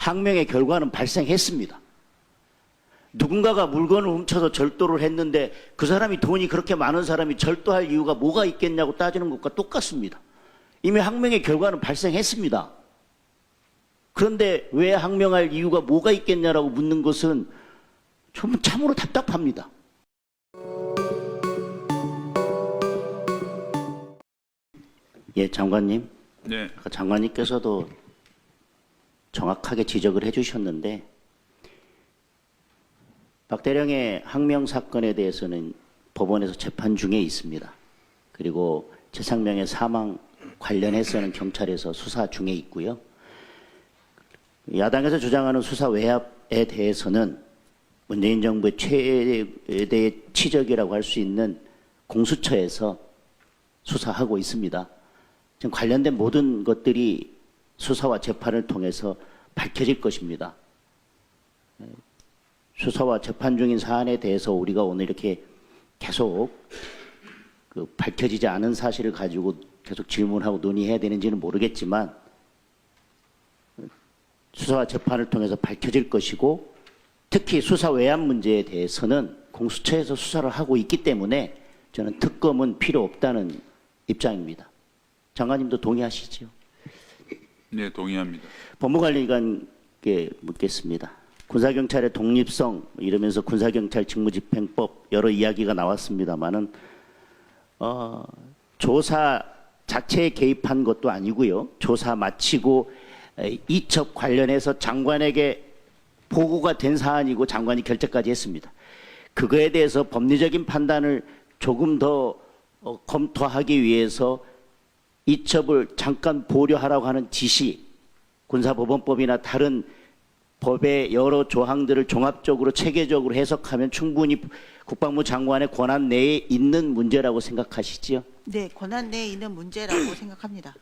항명의 결과는 발생했습니다. 누군가가 물건을 훔쳐서 절도를 했는데 그 사람이 돈이 그렇게 많은 사람이 절도할 이유가 뭐가 있겠냐고 따지는 것과 똑같습니다. 이미 항명의 결과는 발생했습니다. 그런데 왜 항명할 이유가 뭐가 있겠냐라고 묻는 것은 좀 참으로 답답합니다. 예, 장관님. 네. 아까 장관님께서도 정확하게 지적을 해주셨는데 박대령의 항명 사건에 대해서는 법원에서 재판 중에 있습니다. 그리고 최상명의 사망 관련해서는 경찰에서 수사 중에 있고요. 야당에서 주장하는 수사 외압에 대해서는 문재인 정부의 최대의 치적이라고 할 수 있는 공수처에서 수사하고 있습니다. 지금 관련된 모든 것들이 수사와 재판을 통해서 밝혀질 것입니다. 수사와 재판 중인 사안에 대해서 우리가 오늘 이렇게 계속 밝혀지지 않은 사실을 가지고 계속 질문하고 논의해야 되는지는 모르겠지만 수사와 재판을 통해서 밝혀질 것이고 특히 수사 외압 문제에 대해서는 공수처에서 수사를 하고 있기 때문에 저는 특검은 필요 없다는 입장입니다. 장관님도 동의하시죠? 네, 동의합니다. 법무관리관께 묻겠습니다. 군사경찰의 독립성 이러면서 군사경찰 직무집행법 여러 이야기가 나왔습니다만은 조사 자체에 개입한 것도 아니고요. 조사 마치고 이첩 관련해서 장관에게 보고가 된 사안이고 장관이 결재까지 했습니다. 그거에 대해서 법리적인 판단을 조금 더 검토하기 위해서 이첩을 잠깐 보류하라고 하는 지시, 군사법원법이나 다른 법의 여러 조항들을 종합적으로 체계적으로 해석하면 충분히 국방부 장관의 권한 내에 있는 문제라고 생각하시지요? 네, 권한 내에 있는 문제라고 생각합니다.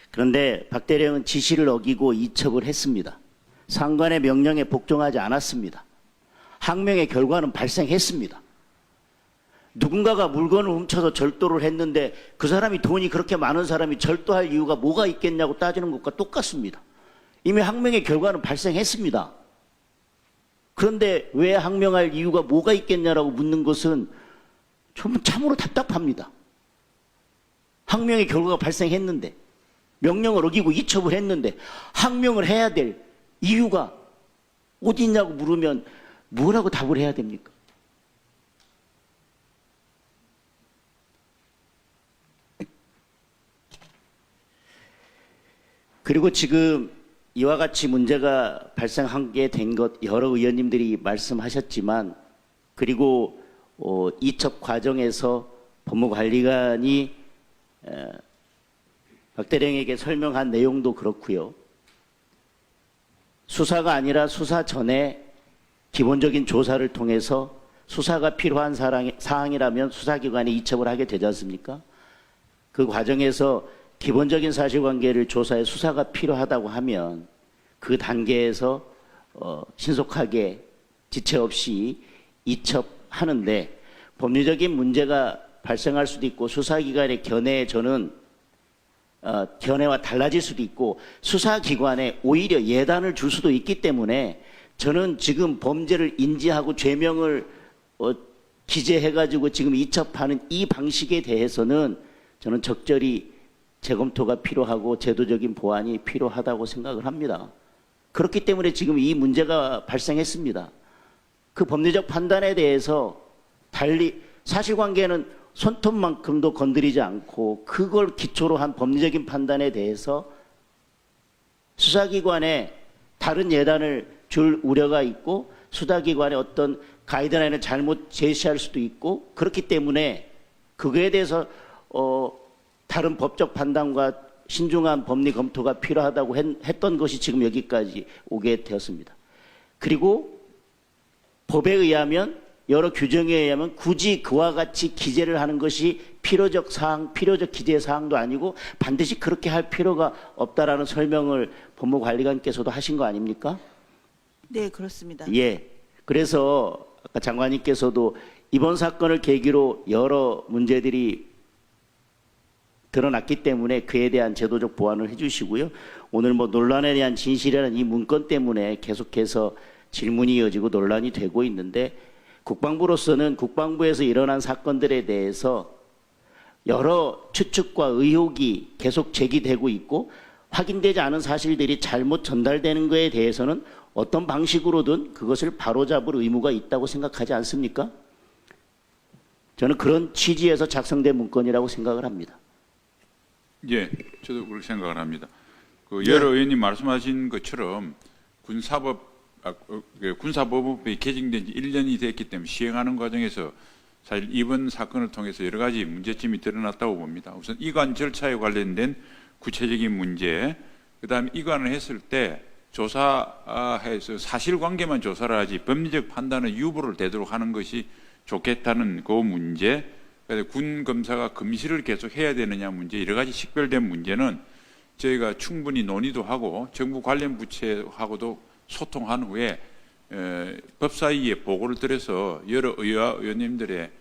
그런데 박 대령은 지시를 어기고 이첩을 했습니다. 상관의 명령에 복종하지 않았습니다. 항명의 결과는 발생했습니다. 누군가가 물건을 훔쳐서 절도를 했는데 그 사람이 돈이 그렇게 많은 사람이 절도할 이유가 뭐가 있겠냐고 따지는 것과 똑같습니다. 이미 항명의 결과는 발생했습니다. 그런데 왜 항명할 이유가 뭐가 있겠냐라고 묻는 것은 좀 참으로 답답합니다. 항명의 결과가 발생했는데 명령을 어기고 이첩을 했는데 항명을 해야 될 이유가 어디 있냐고 물으면 뭐라고 답을 해야 됩니까? 그리고 지금 이와 같이 문제가 발생하게 된 것 여러 의원님들이 말씀하셨지만 그리고 이첩 과정에서 법무관리관이 박 대령에게 설명한 내용도 그렇고요. 수사가 아니라 수사 전에 기본적인 조사를 통해서 수사가 필요한 사항이라면 수사기관에 이첩을 하게 되지 않습니까? 그 과정에서 기본적인 사실관계를 조사해 수사가 필요하다고 하면 그 단계에서 신속하게 지체 없이 이첩하는데 법리적인 문제가 발생할 수도 있고 수사기관의 견해에 저는 견해와 달라질 수도 있고 수사기관에 오히려 예단을 줄 수도 있기 때문에 저는 지금 범죄를 인지하고 죄명을 기재해가지고 지금 이첩하는 이 방식에 대해서는 저는 적절히 재검토가 필요하고 제도적인 보완이 필요하다고 생각을 합니다. 그렇기 때문에 지금 이 문제가 발생했습니다. 그 법리적 판단에 대해서 달리 사실관계는 손톱만큼도 건드리지 않고 그걸 기초로 한 법리적인 판단에 대해서 수사기관에 다른 예단을 줄 우려가 있고 수사기관의 어떤 가이드라인을 잘못 제시할 수도 있고 그렇기 때문에 그거에 대해서 다른 법적 판단과 신중한 법리 검토가 필요하다고 했던 것이 지금 여기까지 오게 되었습니다. 그리고 법에 의하면 여러 규정에 의하면 굳이 그와 같이 기재를 하는 것이 필요적 사항, 필요적 기재 사항도 아니고 반드시 그렇게 할 필요가 없다라는 설명을 법무관리관께서도 하신 거 아닙니까? 네, 그렇습니다. 예. 그래서 아까 장관님께서도 이번 사건을 계기로 여러 문제들이 드러났기 때문에 그에 대한 제도적 보완을 해주시고요. 오늘 뭐 논란에 대한 진실이라는 이 문건 때문에 계속해서 질문이 이어지고 논란이 되고 있는데 국방부로서는 국방부에서 일어난 사건들에 대해서 여러 추측과 의혹이 계속 제기되고 있고 확인되지 않은 사실들이 잘못 전달되는 것에 대해서는 어떤 방식으로든 그것을 바로잡을 의무가 있다고 생각하지 않습니까? 저는 그런 취지에서 작성된 문건이라고 생각을 합니다. 예, 저도 그렇게 생각을 합니다. 그 여러 의원님 말씀하신 것처럼 군사법이 개정된 지 1년이 됐기 때문에 시행하는 과정에서 사실 이번 사건을 통해서 여러 가지 문제점이 드러났다고 봅니다. 우선 이관 절차에 관련된 구체적인 문제, 그다음에 이관을 했을 때 조사해서 사실관계만 조사를 하지 법리적 판단은 유보를 되도록 하는 것이 좋겠다는 그 문제, 군 검사가 검시를 계속 해야 되느냐 문제, 여러 가지 식별된 문제는 저희가 충분히 논의도 하고 정부 관련 부처하고도 소통한 후에 법사위에 보고를 드려서 여러 의와 의원님들의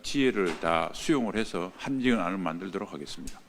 지혜를 다 수용을 해서 한정안을 만들도록 하겠습니다.